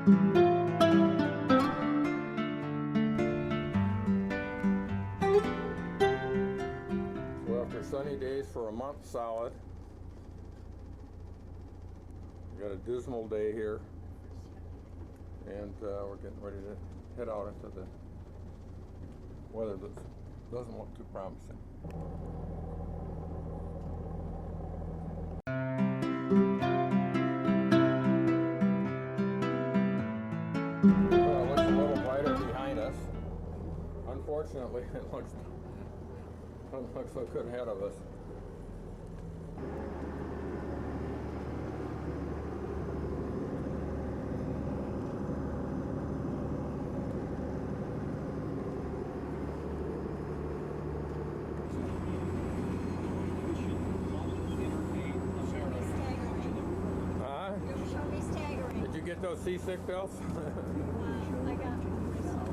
So after sunny days for a month solid, we got a dismal day here, and we're getting ready to head out into the weather that doesn't look too promising. Well, it looks a little brighter behind us. Unfortunately, it looks so good ahead of us. Did you get those seasick pills? I got them myself.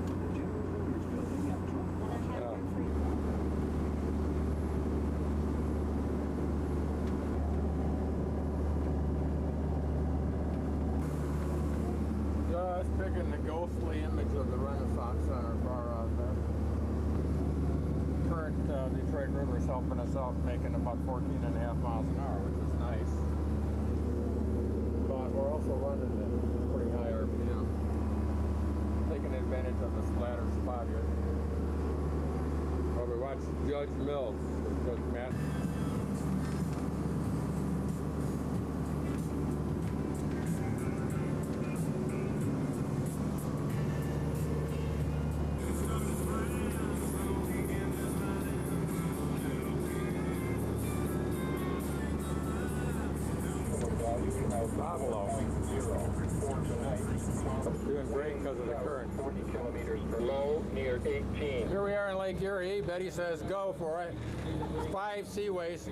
And I have them for you. Just picking the ghostly image of the Renaissance Center far out there. Current Detroit River is helping us out, making about 14.5 miles an hour, which is nice. But we're also running at pretty high RPM. Taking advantage of the flatter spot here. Well, we watched Judge Mills, Judge Matt. Doing great because of the current. 40 kilometers per low near 18. Here we are in Lake Erie. Betty says go for it. 5 sea rays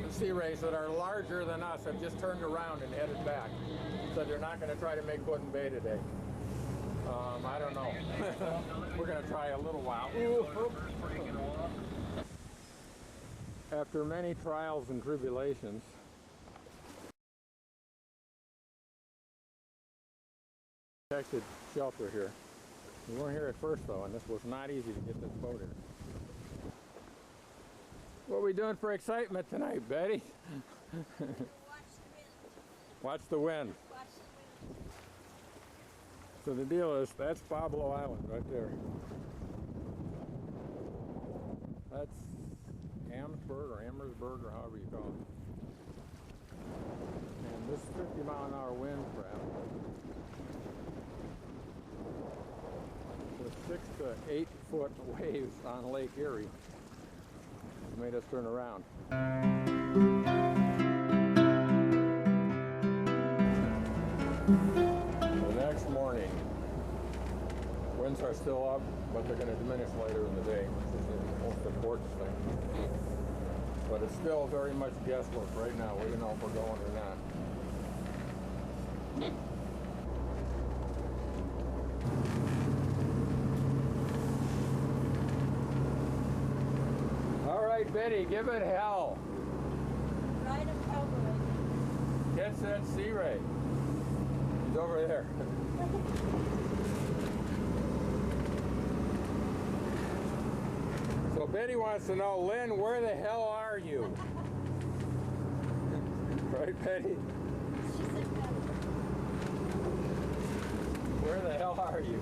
that are larger than us have just turned around and headed back. So they're not going to try to make Put in Bay today. I don't know. We're going to try a little while. After many trials and tribulations, protected shelter here. We weren't here at first though, and this was not easy to get this boat here. What are we doing for excitement tonight, Betty? Watch the wind. So the deal is, that's Pablo Island right there. That's Amherstburg or Amherstburg or however you call it. And this 50-mile-an-hour wind crap. The 6 to 8 foot waves on Lake Erie made us turn around. The next morning, winds are still up, but they're going to diminish later in the day, which is the most important thing. But it's still very much guesswork right now. We don't know if we're going or not. All right, Betty, give it hell. Right of cowboy. Catch that sea ray. He's over there. So Betty wants to know, Lynn, where the hell are you? Right, Betty? She said no. Where the hell are you?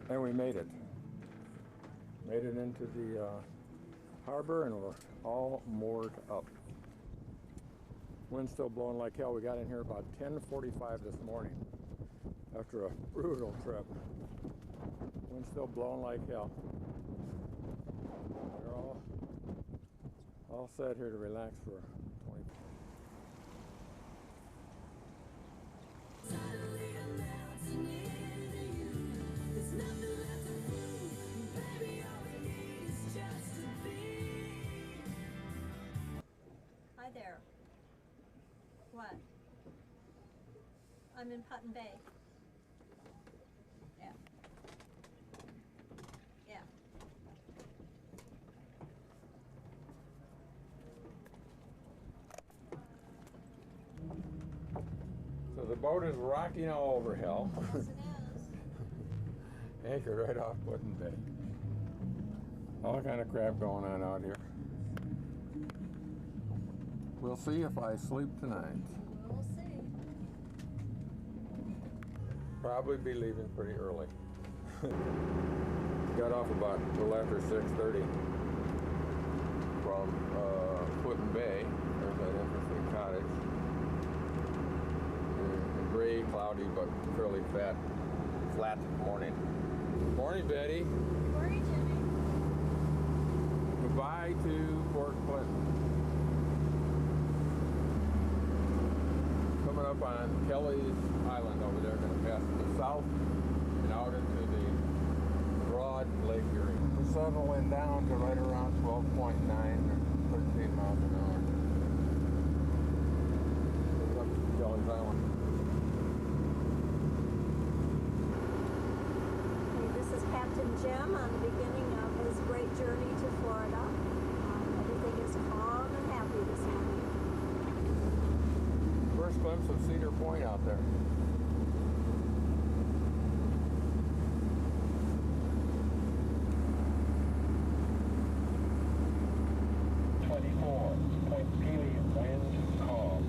And we made it. Made it into the harbor, and we're all moored up. Wind's still blowing like hell. We got in here about 10:45 this morning after a brutal trip. Wind's still blowing like hell. We're all set here to relax for 20 minutes. Hi there. What? I'm in Put in Bay. Yeah. So the boat is rocking all over hell. Yes, it is. Anchored right off Puddin Bay. All kind of crap going on out here. We'll see if I sleep tonight. We'll see. Probably be leaving pretty early. Got off about a little after 6:30 from Puddin Bay. There's that interesting cottage. Gray, cloudy, but fairly flat morning. Morning, Betty. Morning, Jimmy. Goodbye to Port Clinton. Coming up on Kelly's Island over there, going to pass to the south and out into the broad Lake Erie. We're settling down to right around 12.9 or 13 miles an hour. Up to Kelly's Island. This is Captain Jim on the beginning of his great journey to Florida. Everything is calm and happy this morning. First glimpse of Cedar Point out there. Point Peely, wind calm.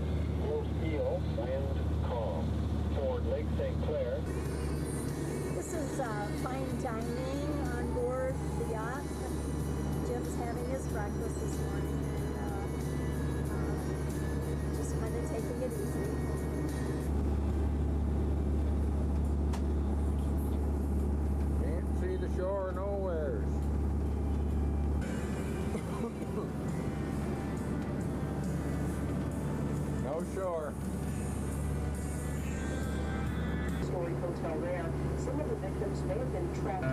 Wolf Eel, wind calm. For Lake St. Clair. This is fine dining on board the yacht. Jim's having his breakfast this morning and just kind of taking it easy. Can't see the shore nowhere. No shore. Story hotel there. Some of the victims may have been trapped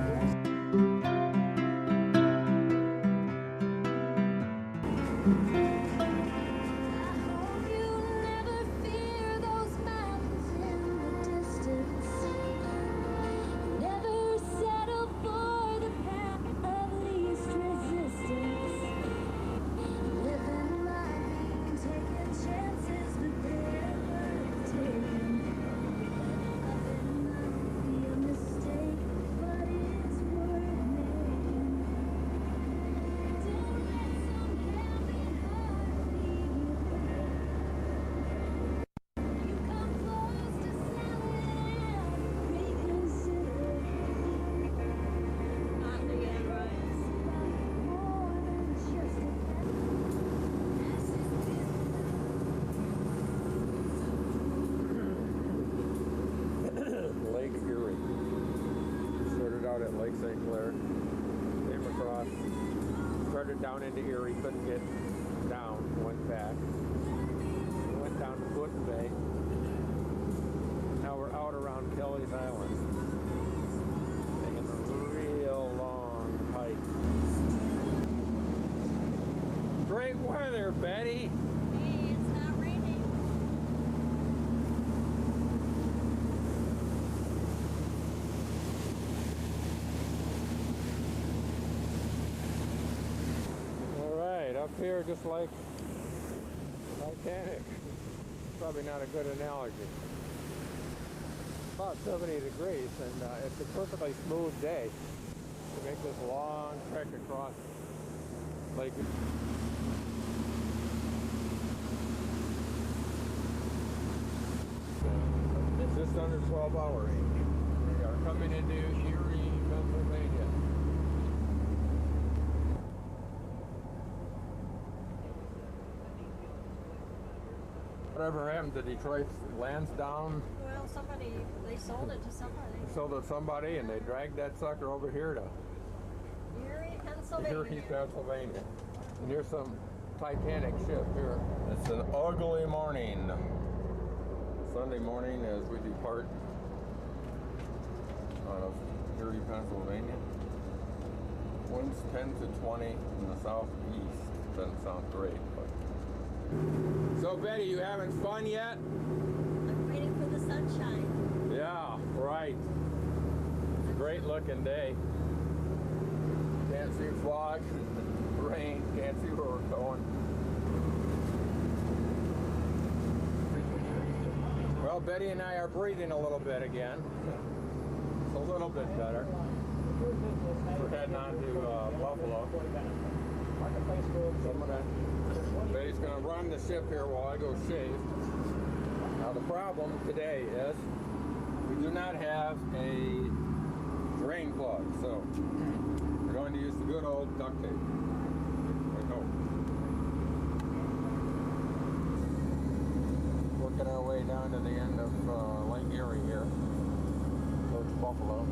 Lake Erie. Started out at Lake St. Clair, came across, started down into Erie, couldn't get down, went back, went down to Puddin Bay. Now we're out around Kelly's Island, taking a real long hike. Great weather, Betty. Hey, it's not raining. All right, up here, just like Titanic. Probably not a good analogy. About 70 degrees, and it's a perfectly smooth day to make this long trek across Lake. It's just under 12-hour range. We are coming into Erie, Pennsylvania. Whatever happened to Detroit? Lansdowne Well, they sold it to somebody. sold it to somebody, and they dragged that sucker over here to Erie, Pennsylvania. Erie, Pennsylvania. And here's some Titanic ship here. It's an ugly morning. Sunday morning as we depart out of Erie, Pennsylvania. Winds 10 to 20 in the southeast. Doesn't sound great, but. So Betty, you having fun yet? I'm waiting for the sunshine. Yeah, right. It's a great looking day. Can't see fog, rain, can't see where we're going. Well, Betty and I are breathing a little bit again. It's a little bit better. We're heading on to Buffalo. So Betty's going to run the ship here while I go shave. Now the problem today is we do not have a drain plug, so we're going to use the good old duct tape. I hope. Working our way down to the end of Lake Erie here, towards Buffalo.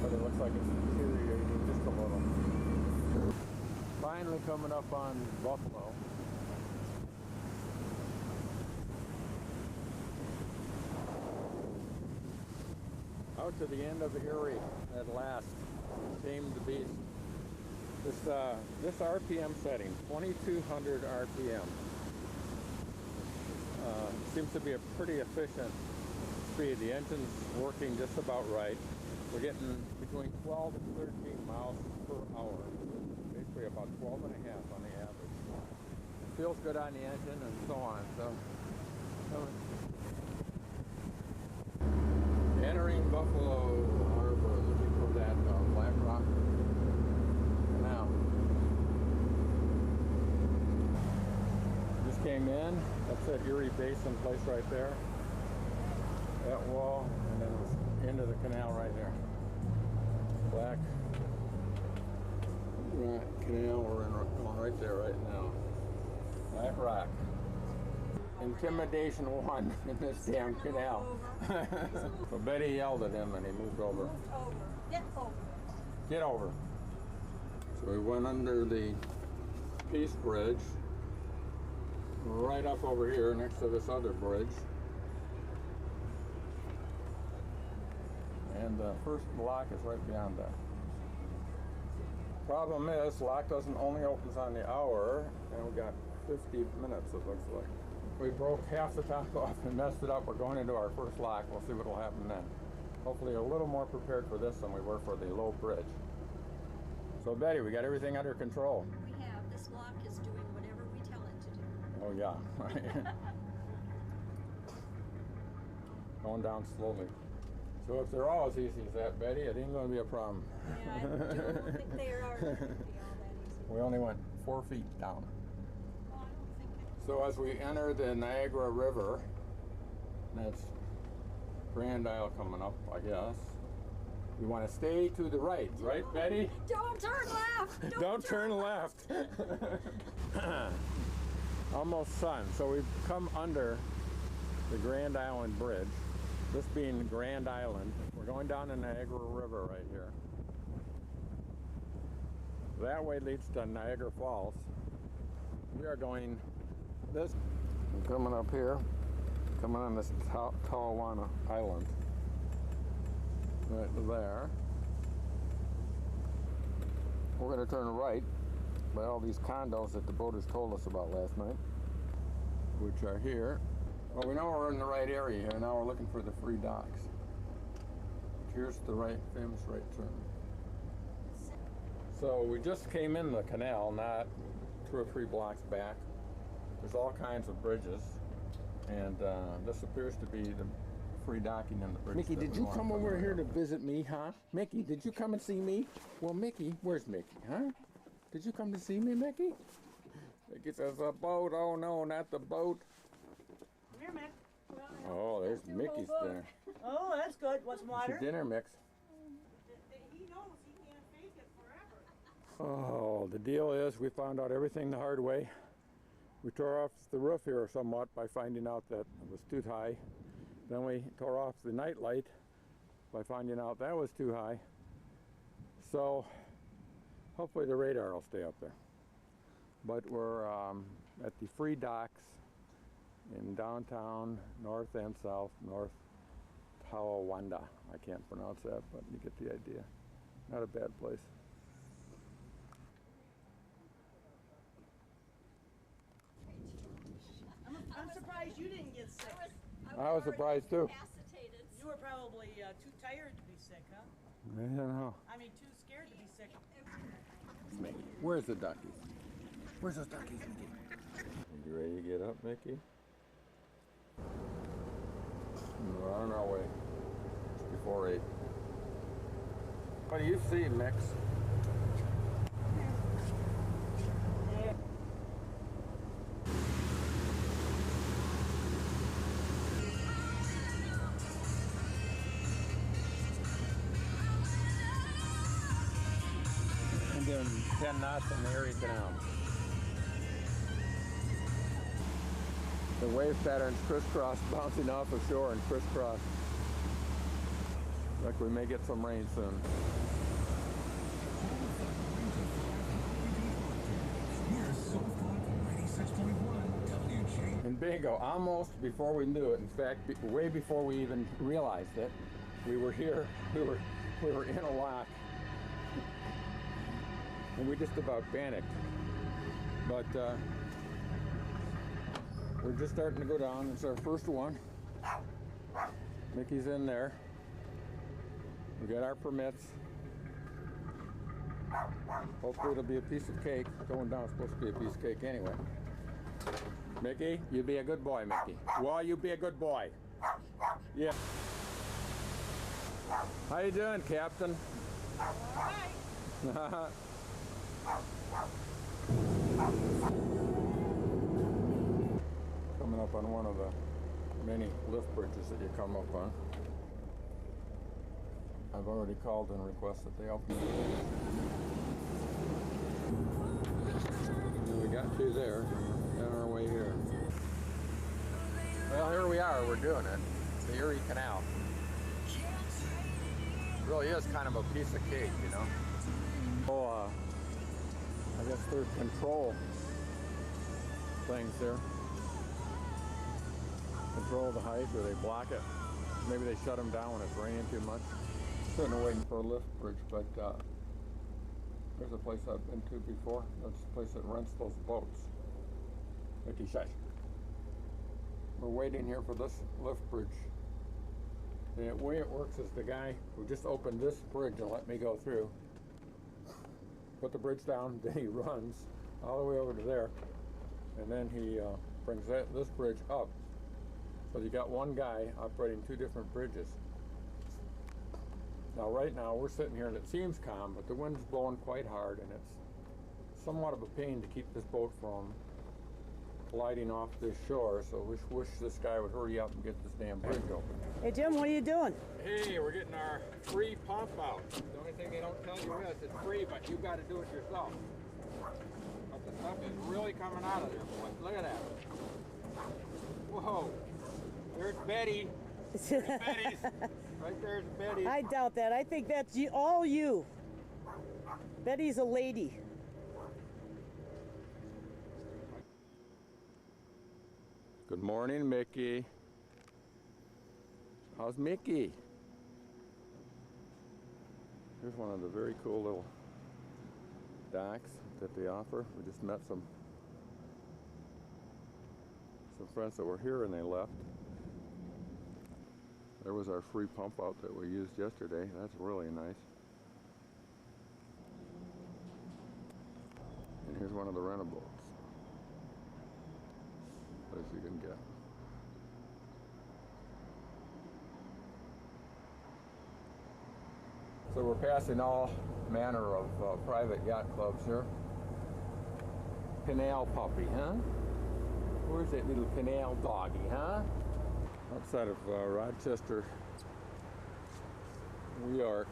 But it looks like it's deteriorating just a little. Finally coming up on Buffalo. Out to the end of Erie at last. Came the beast. This RPM setting, 2200 RPM. Seems to be a pretty efficient speed. The engine's working just about right. We're getting between 12 and 13 miles per hour. Basically about 12 and a half on the average. It feels good on the engine and so on. So entering Buffalo Harbor, looking for that Black Rock Canal. Just came in. That's that Erie Basin place right there. That wall, and then it's into the canal right there. Black Rock Canal, we're going right there right now. Black Rock. Intimidation 1 in this damn canal. So Betty yelled at him and he moved over. Move over. Get over. Get over. So we went under the Peace Bridge, right up over here next to this other bridge. And the first lock is right beyond that. Problem is, lock doesn't only opens on the hour, and we got 50 minutes it looks like. We broke half the top off and messed it up. We're going into our first lock. We'll see what will happen then. Hopefully a little more prepared for this than we were for the low bridge. So Betty, we got everything under control. We have. This lock is doing whatever we tell it to do. Oh yeah. Going down slowly. So if they're all as easy as that, Betty, it ain't going to be a problem. Yeah, I don't think they are going to be all that easy. We only went 4 feet down. Oh, I don't think it. So as we enter the Niagara River, that's Grand Isle coming up, I guess. We want to stay to the right, right, Betty? Don't turn left! Don't turn left. Almost sun. So we've come under the Grand Island Bridge. This being Grand Island. We're going down the Niagara River right here. That way leads to Niagara Falls. We are going this. We're coming up here, coming on this Tawana Island. Right there. We're going to turn right by all these condos that the boaters told us about last night, which are here. Well, we know we're in the right area here. Now we're looking for the free docks. Here's the right, famous right turn. So we just came in the canal, not 2 or 3 blocks back. There's all kinds of bridges, and this appears to be the free docking in the bridge. Mickey, did you come over here to visit me, huh? Mickey, did you come and see me? Well, Mickey, where's Mickey, huh? Did you come to see me, Mickey? Mickey says, a boat. Oh no, not the boat. Come here, Mick. Oh, there's Mickey's dinner. Oh, that's good. What's What's your dinner mix? He knows he can't fake it forever. Oh, the deal is we found out everything the hard way. We tore off the roof here somewhat by finding out that it was too high. Then we tore off the night light by finding out that was too high. So hopefully the radar will stay up there. But we're at the free docks in downtown, north and south, North Tonawanda. I can't pronounce that, but you get the idea. Not a bad place. I'm surprised you didn't get sick. I was surprised too. You were probably too tired to be sick, huh? I don't know. I mean, too scared to be sick. Mickey, where's the duckies? Where's those duckies, Mickey? You ready to get up, Mickey? We're on our way. It's before 8. What do you see, Mix? I'm doing 10 knots in the Erie Canal. The wave patterns crisscross, bouncing off of shore and crisscross. Like we may get some rain soon. And bingo, almost before we knew it. In fact, way before we even realized it, we were here. We were in a lock, and we just about panicked. But we're just starting to go down. It's our first one. Mickey's in there. We got our permits. Hopefully it'll be a piece of cake. Going down is supposed to be a piece of cake anyway. Mickey, you be a good boy, Mickey. Well, you be a good boy. Yeah. How you doing, Captain? Hi. Coming up on one of the many lift bridges that you come up on. I've already called and requested they open. And we got through there, on our way here. Well, here we are, we're doing it. The Erie Canal. It really is kind of a piece of cake, you know. Oh, I guess they're control things there. Control the height, or they block it. Maybe they shut them down when it's raining too much. Sitting there waiting for a lift bridge, but there's a place I've been to before. That's the place that rents those boats. Mickey says. We're waiting here for this lift bridge. And the way it works is the guy who just opened this bridge and let me go through, put the bridge down, then he runs all the way over to there, and then he brings this bridge up. So you got one guy operating 2 different bridges. Now right now we're sitting here and it seems calm, but the wind's blowing quite hard and it's somewhat of a pain to keep this boat from gliding off this shore. So we wish this guy would hurry up and get this damn bridge open. Hey Jim, what are you doing? Hey, we're getting our free pump out. The only thing they don't tell you is it's free, but you got to do it yourself. But the stuff is really coming out of there, boys. Look at that. Whoa. There's Betty. There's Betty's. Right there's Betty. I doubt that. I think that's you, all you. Betty's a lady. Good morning, Mickey. How's Mickey? Here's one of the very cool little docks that they offer. We just met some friends that were here and they left. There was our free pump out that we used yesterday. That's really nice. And here's one of the rental boats. As you can get. So we're passing all manner of private yacht clubs here. Canal puppy, huh? Where's that little canal doggy, huh? Outside of Rochester, New York.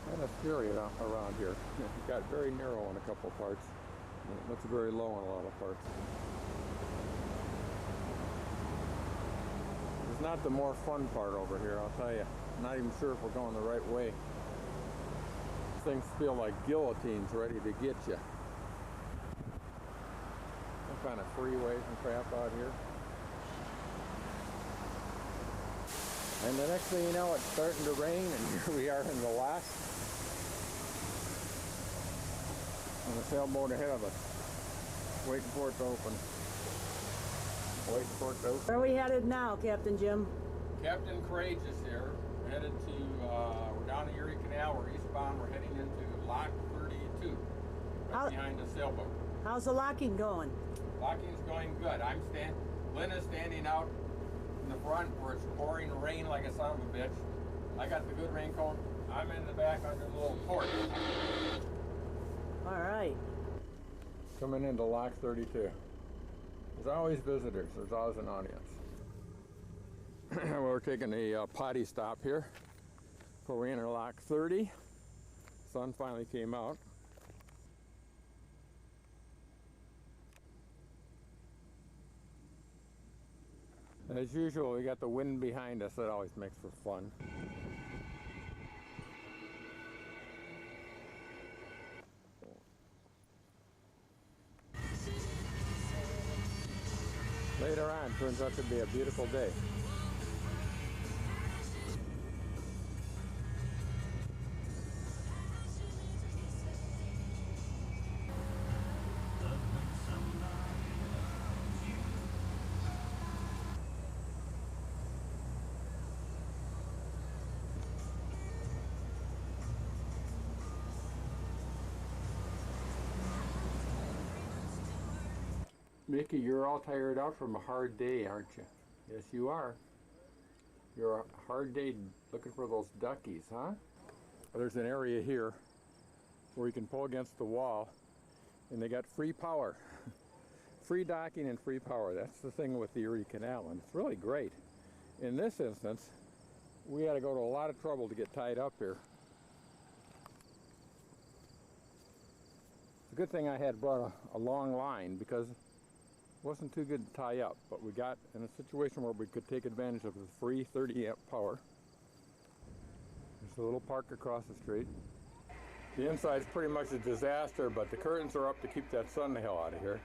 Kind of scary around here. It got very narrow in a couple parts. It looks very low in a lot of parts. It's not the more fun part over here, I'll tell you. I'm not even sure if we're going the right way. Things feel like guillotines ready to get you. Some kind of freeways and crap out here. And the next thing you know, it's starting to rain, and here we are in the lock. And the sailboat ahead of us, waiting for it to open. Waiting for it to open. Where are we headed now, Captain Jim? Captain Courage is here. We're headed to, we're down the Erie Canal, we're eastbound, we're heading into Lock 32, right behind the sailboat. How's the locking going? Locking's going good. I'm Lynn is standing out in the front where it's pouring rain like a son of a bitch. I got the good raincoat. I'm in the back under the little porch. All right. Coming into Lock 32. There's always visitors. There's always an audience. We're taking a potty stop here before we enter Lock 30. Sun finally came out. As usual, we got the wind behind us. That always makes for fun. Later on, turns out to be a beautiful day. Mickey, you're all tired out from a hard day, aren't you? Yes, you are. You're a hard day looking for those duckies, huh? There's an area here where you can pull against the wall, and they got free power. Free docking and free power. That's the thing with the Erie Canal, and it's really great. In this instance, we had to go to a lot of trouble to get tied up here. It's a good thing I had brought a long line, because wasn't too good to tie up, but we got in a situation where we could take advantage of the free 30 amp power. There's a little park across the street. The inside's pretty much a disaster, but the curtains are up to keep that sun the hell out of here.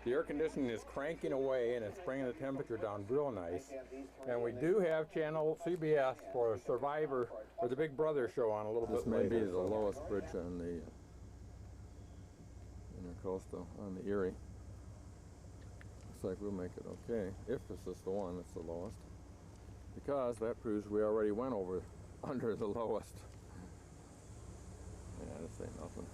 The air conditioning is cranking away and it's bringing the temperature down real nice. And we do have channel CBS for Survivor, or the Big Brother show on a little bit later. This may be the lowest bridge on the intercoastal, on the Erie. Looks like we'll make it okay. If this is the one that's the lowest. Because that proves we already went over under the lowest. Yeah, this ain't nothing.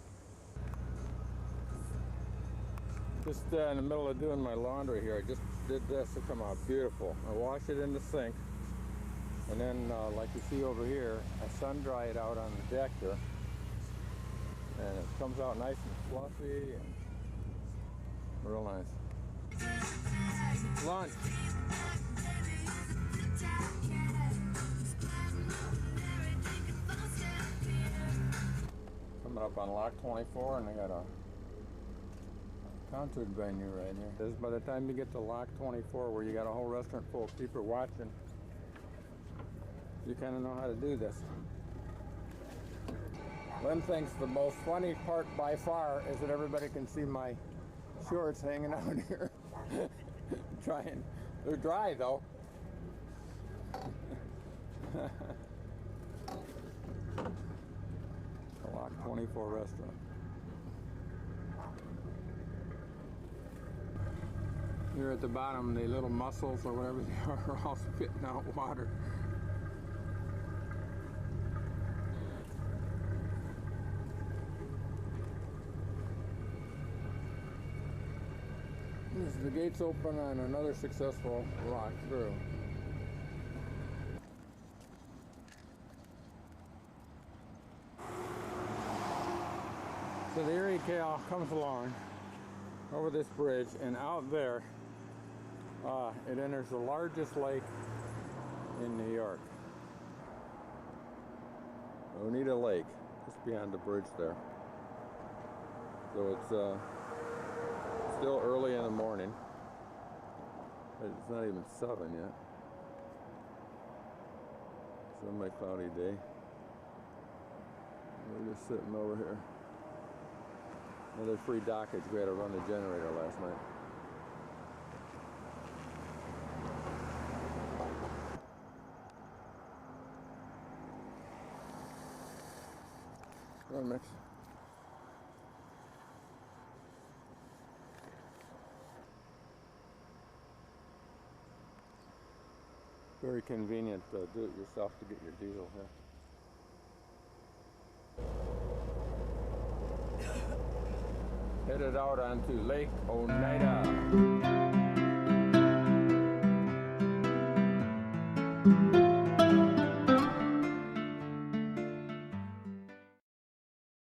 Just in the middle of doing my laundry here, I just did this to come out beautiful. I wash it in the sink, and then like you see over here, I sun dry it out on the deck here, and it comes out nice and fluffy and real nice. Lunch. Coming up on Lock 24, and I got a concert venue right here. This is by the time you get to Lock 24, where you got a whole restaurant full of people watching, you kind of know how to do this. Lynn thinks the most funny part by far is that everybody can see my shorts hanging out here. Trying. They're dry though. The Lock 24 restaurant. Here at the bottom, the little mussels or whatever they are all spitting out water. The gates open on another successful lock through. So the Erie Canal comes along over this bridge, and out there it enters the largest lake in New York. Oneida Lake, just beyond the bridge there. So it's still early in the morning. It's not even 7 yet. Semi cloudy day. We're just sitting over here. Another free dockage. We had to run the generator last night. Go on, Mix. Very convenient to do it yourself to get your diesel here. Headed out onto Lake Oneida.